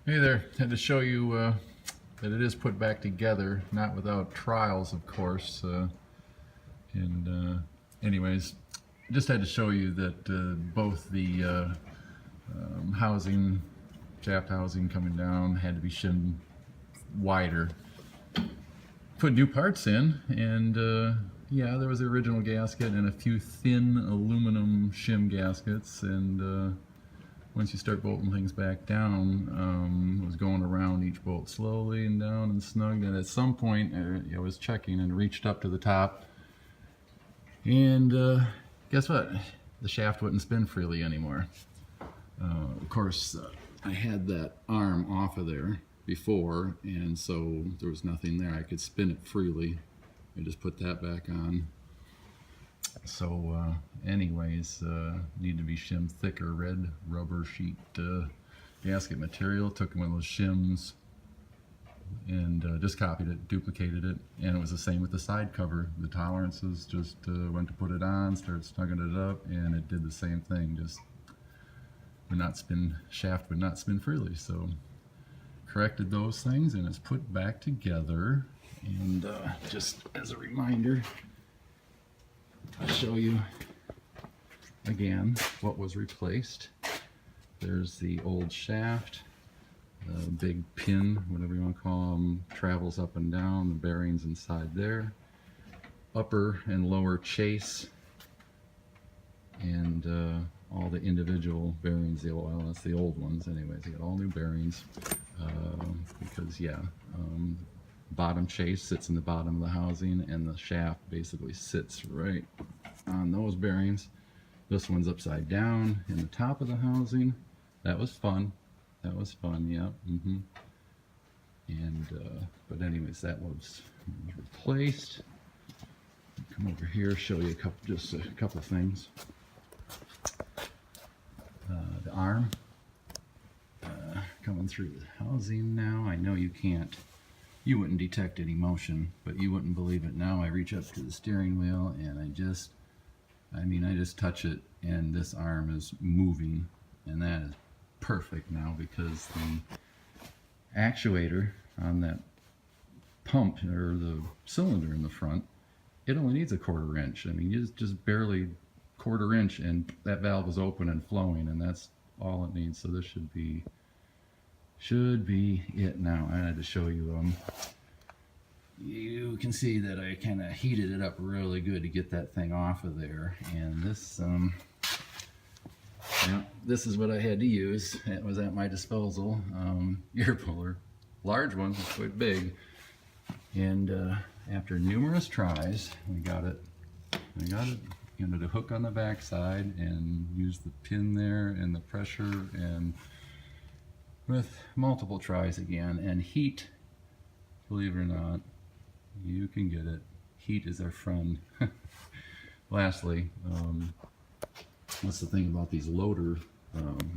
Hey there, had to show you that it is put back together, not without trials, of course. Anyways, just had to show you that both the housing, shaft housing coming down had to be shimmed wider. Put new parts in, and yeah, there was the original gasket and a few thin aluminum shim gaskets, and once you start bolting things back down, I was going around each bolt slowly and down and snugged, and at some point I was checking and reached up to the top, and guess what? The shaft wouldn't spin freely anymore. Of course, I had that arm off of there before, and so there was nothing there. I could spin it freely. I just put that back on. So anyways, need to be shimmed thicker red rubber sheet gasket material. Took one of those shims and just copied it, duplicated it, and it was the same with the side cover. The tolerances, just went to put it on, started snugging it up, and it did the same thing. Just would not spin, shaft would not spin freely. So corrected those things, and it's put back together. And just as a reminder, I'll show you again what was replaced. There's the old shaft, the big pin, whatever you want to call them, travels up and down, the bearings inside there. Upper and lower chase, and all the individual bearings, well, that's the old ones anyways. You got all new bearings, because yeah, bottom chase sits in the bottom of the housing, and the shaft basically sits right on those bearings. This one's upside down in the top of the housing. That was fun. That was fun, yeah. And but anyways, that was replaced. Come over here, show you just a couple things. The arm coming through the housing now. I know you wouldn't detect any motion, but you wouldn't believe it now. I reach up to the steering wheel and I just touch it, and this arm is moving, and that is perfect now, because the actuator on that pump, or the cylinder in the front, it only needs a 1/4 inch. I mean, just barely 1/4 inch, and that valve is open and flowing, and that's all it needs. So this should be it now. I had to show you. You can see that I kind of heated it up really good to get that thing off of there, and this yeah, this is what I had to use. It was at my disposal. Ear puller, large one, quite big, and after numerous tries, we got it. Wanted to hook on the back side and use the pin there and the pressure, and with multiple tries again, and heat, believe it or not, you can get it. Heat is our friend. Lastly, what's the thing about these loader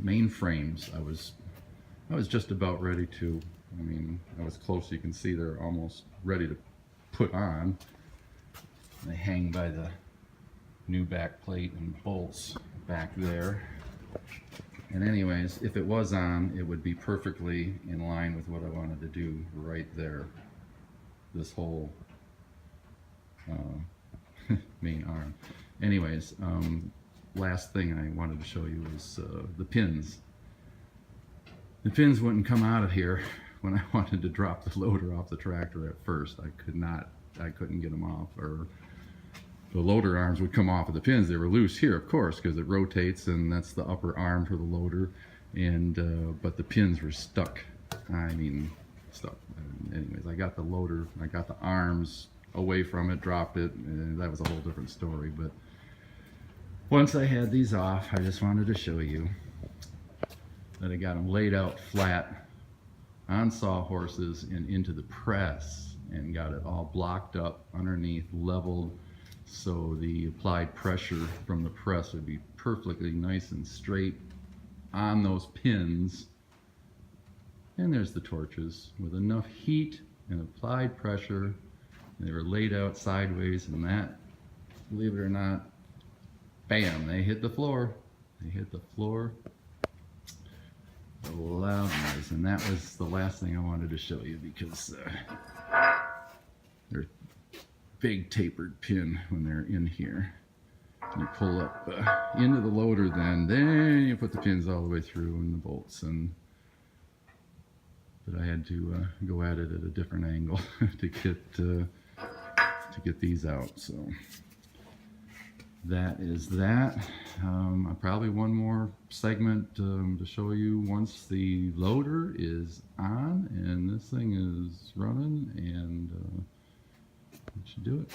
mainframes? I was just about ready to, I was close. You can see they're almost ready to put on. They hang by the new back plate and bolts back there. And anyways, if it was on, it would be perfectly in line with what I wanted to do right there. This whole main arm. Anyways, last thing I wanted to show you is the pins. The pins wouldn't come out of here when I wanted to drop the loader off the tractor at first. I couldn't get them off, or the loader arms would come off of the pins. They were loose here, of course, because it rotates, and that's the upper arm for the loader. And but the pins were stuck. Stuck. Anyways, I got the loader, I got the arms away from it, dropped it, and that was a whole different story. But once I had these off, I just wanted to show you that I got them laid out flat on sawhorses and into the press, and got it all blocked up underneath, leveled, so the applied pressure from the press would be perfectly nice and straight on those pins. And there's the torches with enough heat and applied pressure. They were laid out sideways, and that, believe it or not, bam, they hit the floor. They hit the floor. a loud noise, and that was the last thing I wanted to show you because they're big tapered pin when they're in here. You pull up into the loader, then you put the pins all the way through and the bolts, but I had to go at it at a different angle to get these out. So that is that. Probably one more segment to show you once the loader is on and this thing is running, and that should do it.